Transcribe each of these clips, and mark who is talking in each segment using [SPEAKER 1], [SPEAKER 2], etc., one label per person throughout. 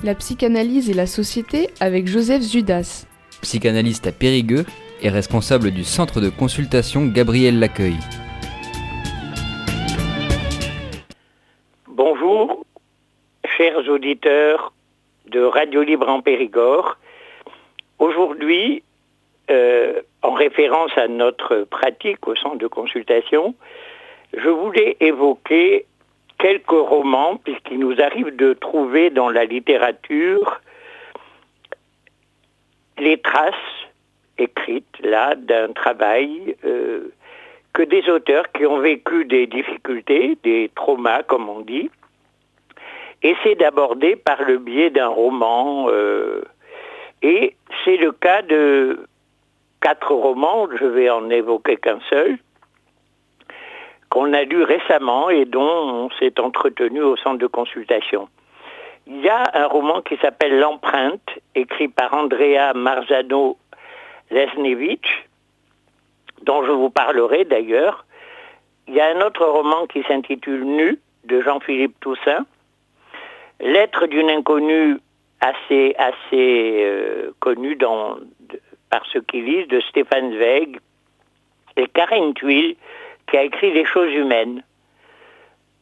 [SPEAKER 1] La psychanalyse et la société avec Joseph Zudas.
[SPEAKER 2] Psychanalyste à Périgueux et responsable du centre de consultation Gabriel Laccueil.
[SPEAKER 3] Bonjour, chers auditeurs de Radio Libre en Périgord. Aujourd'hui, en référence à notre pratique au centre de consultation, je voulais évoquer quelques romans, puisqu'il nous arrive de trouver dans la littérature les traces écrites là d'un travail que des auteurs qui ont vécu des difficultés, des traumas comme on dit, essaient d'aborder par le biais d'un roman. Et c'est le cas de 4 romans, je vais en évoquer qu'un seul, qu'on a lu récemment et dont on s'est entretenu au centre de consultation. Il y a un roman qui s'appelle L'Empreinte, écrit par Andrea Marzano-Lesnevich, dont je vous parlerai d'ailleurs. Il y a un autre roman qui s'intitule Nu, de Jean-Philippe Toussaint. Lettre d'une inconnue assez connue par ceux qui lisent, de Stéphane Zweig, et Karen Thuil, qui a écrit Les choses humaines.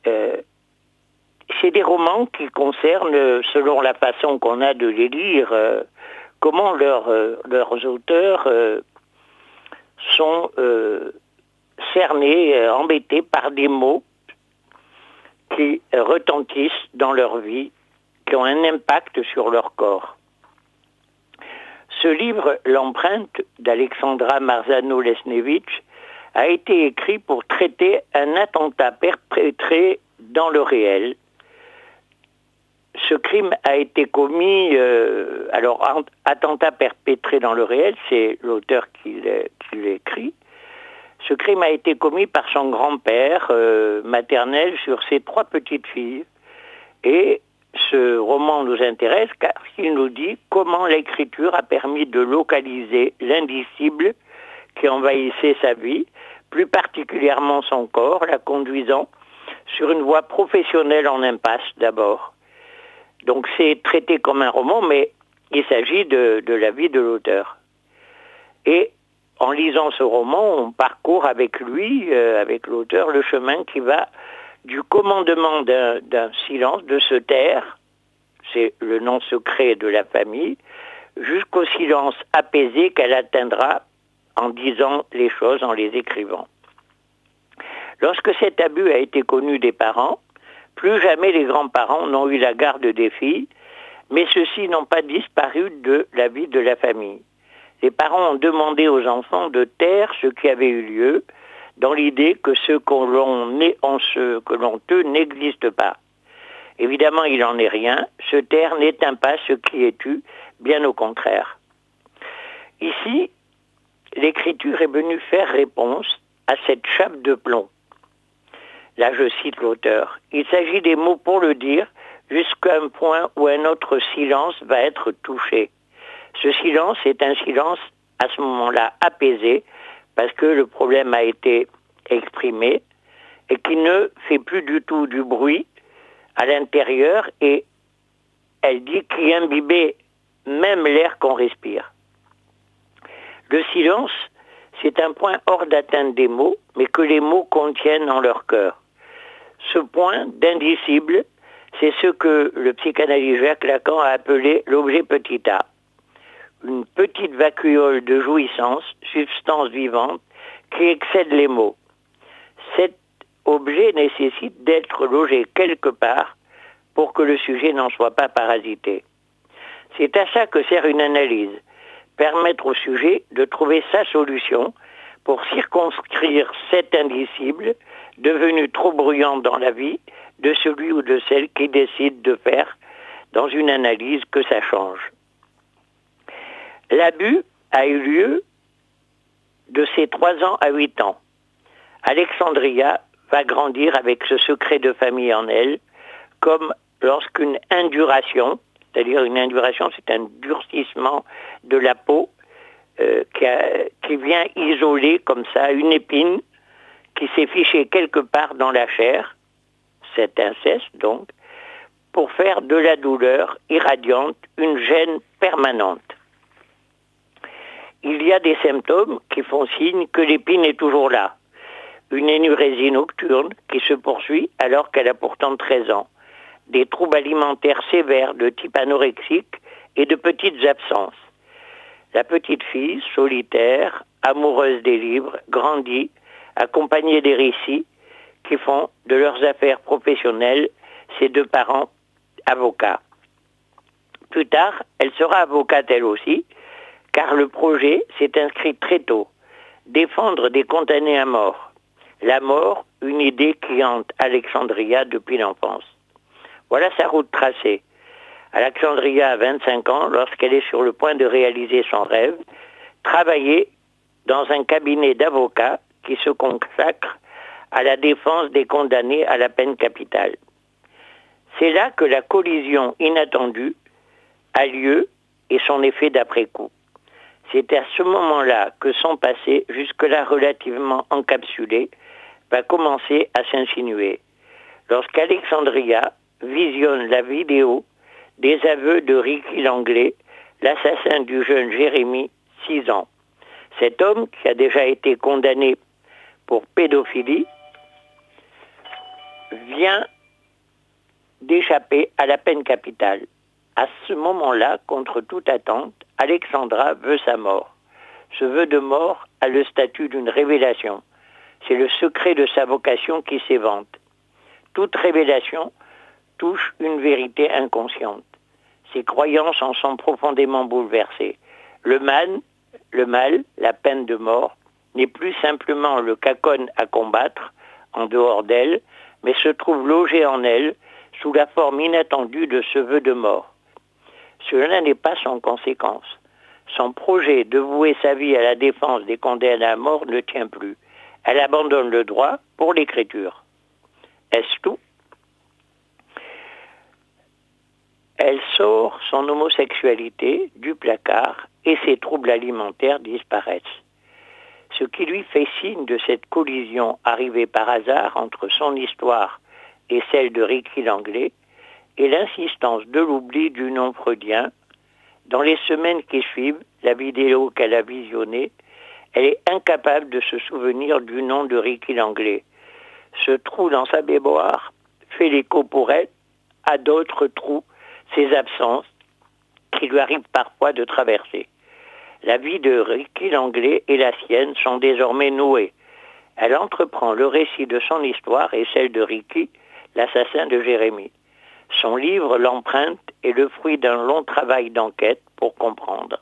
[SPEAKER 3] C'est des romans qui concernent, selon la façon qu'on a de les lire, comment leurs auteurs sont cernés, embêtés par des mots qui retentissent dans leur vie, qui ont un impact sur leur corps. Ce livre, L'Empreinte, d'Alexandra Marzano-Lesnevich, a été écrit pour traiter un attentat perpétré dans le réel. Ce crime a été commis, attentat perpétré dans le réel, c'est l'auteur qui l'écrit. Ce crime a été commis par son grand-père maternel sur ses 3 petites filles. Et ce roman nous intéresse car il nous dit comment l'écriture a permis de localiser l'indicible qui envahissait sa vie, plus particulièrement son corps, la conduisant sur une voie professionnelle en impasse d'abord. Donc c'est traité comme un roman, mais il s'agit de la vie de l'auteur. Et en lisant ce roman, on parcourt avec lui, avec l'auteur, le chemin qui va du commandement d'un silence, de se taire, c'est le nom secret de la famille, jusqu'au silence apaisé qu'elle atteindra en disant les choses, en les écrivant. Lorsque cet abus a été connu des parents, plus jamais les grands-parents n'ont eu la garde des filles, mais ceux-ci n'ont pas disparu de la vie de la famille. Les parents ont demandé aux enfants de taire ce qui avait eu lieu, dans l'idée que ce que l'on eux n'existe pas. Évidemment, il n'en est rien. Se taire n'éteint pas ce qui est tu, bien au contraire. Ici, l'écriture est venue faire réponse à cette chape de plomb. Là, je cite l'auteur. Il s'agit des mots pour le dire jusqu'à un point où un autre silence va être touché. Ce silence est un silence à ce moment-là apaisé parce que le problème a été exprimé et qui ne fait plus du tout du bruit à l'intérieur et elle dit qui imbibait même l'air qu'on respire. Le silence, c'est un point hors d'atteinte des mots, mais que les mots contiennent en leur cœur. Ce point d'indicible, c'est ce que le psychanalyste Jacques Lacan a appelé l'objet petit a. Une petite vacuole de jouissance, substance vivante, qui excède les mots. Cet objet nécessite d'être logé quelque part pour que le sujet n'en soit pas parasité. C'est à ça que sert une analyse, permettre au sujet de trouver sa solution pour circonscrire cet indicible devenu trop bruyant dans la vie de celui ou de celle qui décide de faire dans une analyse que ça change. L'abus a eu lieu de ses 3 ans à 8 ans. Alexandria va grandir avec ce secret de famille en elle, comme lorsqu'une induration, c'est-à-dire une induration, c'est un durcissement de la peau qui vient isoler comme ça une épine qui s'est fichée quelque part dans la chair, cet inceste donc, pour faire de la douleur irradiante une gêne permanente. Il y a des symptômes qui font signe que l'épine est toujours là. Une énurésie nocturne qui se poursuit alors qu'elle a pourtant 13 ans. Des troubles alimentaires sévères de type anorexique et de petites absences. La petite fille, solitaire, amoureuse des livres, grandit, accompagnée des récits qui font de leurs affaires professionnelles ses deux parents avocats. Plus tard, elle sera avocate elle aussi, car le projet s'est inscrit très tôt. Défendre des condamnés à mort. La mort, une idée qui hante Alexandria depuis l'enfance. Voilà sa route tracée. Alexandria a 25 ans lorsqu'elle est sur le point de réaliser son rêve, travailler dans un cabinet d'avocats qui se consacre à la défense des condamnés à la peine capitale. C'est là que la collision inattendue a lieu et son effet d'après-coup. C'est à ce moment-là que son passé, jusque-là relativement encapsulé, va commencer à s'insinuer. Lorsqu'Alexandria visionne la vidéo des aveux de Ricky Langlais, l'assassin du jeune Jérémy, 6 ans. Cet homme, qui a déjà été condamné pour pédophilie, vient d'échapper à la peine capitale. À ce moment-là, contre toute attente, Alexandra veut sa mort. Ce vœu de mort a le statut d'une révélation. C'est le secret de sa vocation qui s'évente. Toute révélation touche une vérité inconsciente. Ses croyances en sont profondément bouleversées. Le mal, la peine de mort, n'est plus simplement le cacone à combattre en dehors d'elle, mais se trouve logé en elle sous la forme inattendue de ce vœu de mort. Cela n'est pas sans conséquence. Son projet de vouer sa vie à la défense des condamnés à mort ne tient plus. Elle abandonne le droit pour l'écriture. Est-ce tout ? Elle sort son homosexualité du placard et ses troubles alimentaires disparaissent. Ce qui lui fait signe de cette collision arrivée par hasard entre son histoire et celle de Ricky Langlais est l'insistance de l'oubli du nom freudien. Dans les semaines qui suivent la vidéo qu'elle a visionnée, elle est incapable de se souvenir du nom de Ricky Langlais. Ce trou dans sa mémoire fait l'écho pour elle à d'autres trous, ses absences, qui lui arrivent parfois de traverser. La vie de Ricky Langlais et la sienne sont désormais nouées. Elle entreprend le récit de son histoire et celle de Ricky, l'assassin de Jérémy. Son livre, L'Empreinte, est le fruit d'un long travail d'enquête pour comprendre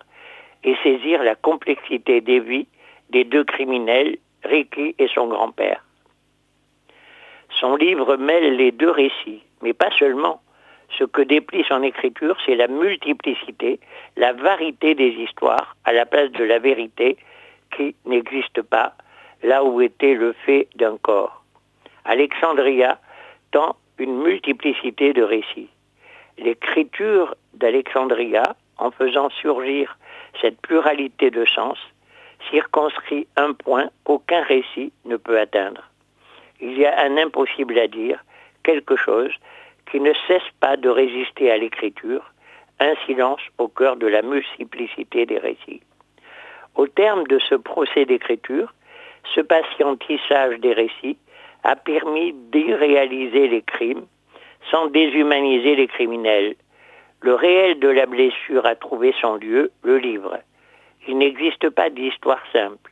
[SPEAKER 3] et saisir la complexité des vies des deux criminels, Ricky et son grand-père. Son livre mêle les deux récits, mais pas seulement. Ce que déplie son écriture, c'est la multiplicité, la variété des histoires à la place de la vérité qui n'existe pas, là où était le fait d'un corps. Alexandria tend une multiplicité de récits. L'écriture d'Alexandria, en faisant surgir cette pluralité de sens, circonscrit un point qu'aucun récit ne peut atteindre. Il y a un impossible à dire, quelque chose qui ne cesse pas de résister à l'écriture, un silence au cœur de la multiplicité des récits. Au terme de ce procès d'écriture, ce patientissage des récits a permis d'irréaliser les crimes sans déshumaniser les criminels. Le réel de la blessure a trouvé son lieu, le livre. Il n'existe pas d'histoire simple.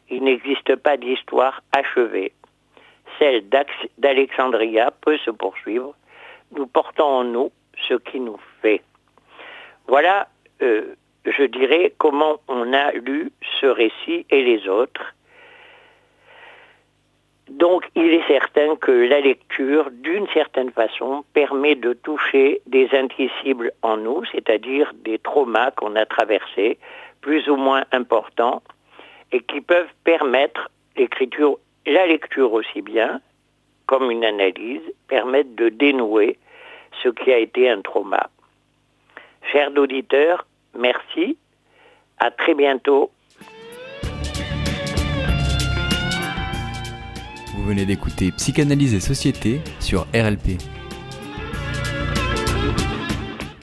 [SPEAKER 3] Il n'existe pas d'histoire achevée. Celle d'Alexandria peut se poursuivre. Nous portons en nous ce qui nous fait. Voilà, je dirais, comment on a lu ce récit et les autres. Donc, il est certain que la lecture, d'une certaine façon, permet de toucher des indicibles en nous, c'est-à-dire des traumas qu'on a traversés, plus ou moins importants, et qui peuvent permettre l'écriture, la lecture aussi bien, comme une analyse, permettent de dénouer ce qui a été un trauma. Chers auditeurs, merci. À très bientôt.
[SPEAKER 2] Vous venez d'écouter Psychanalyse et Société sur RLP.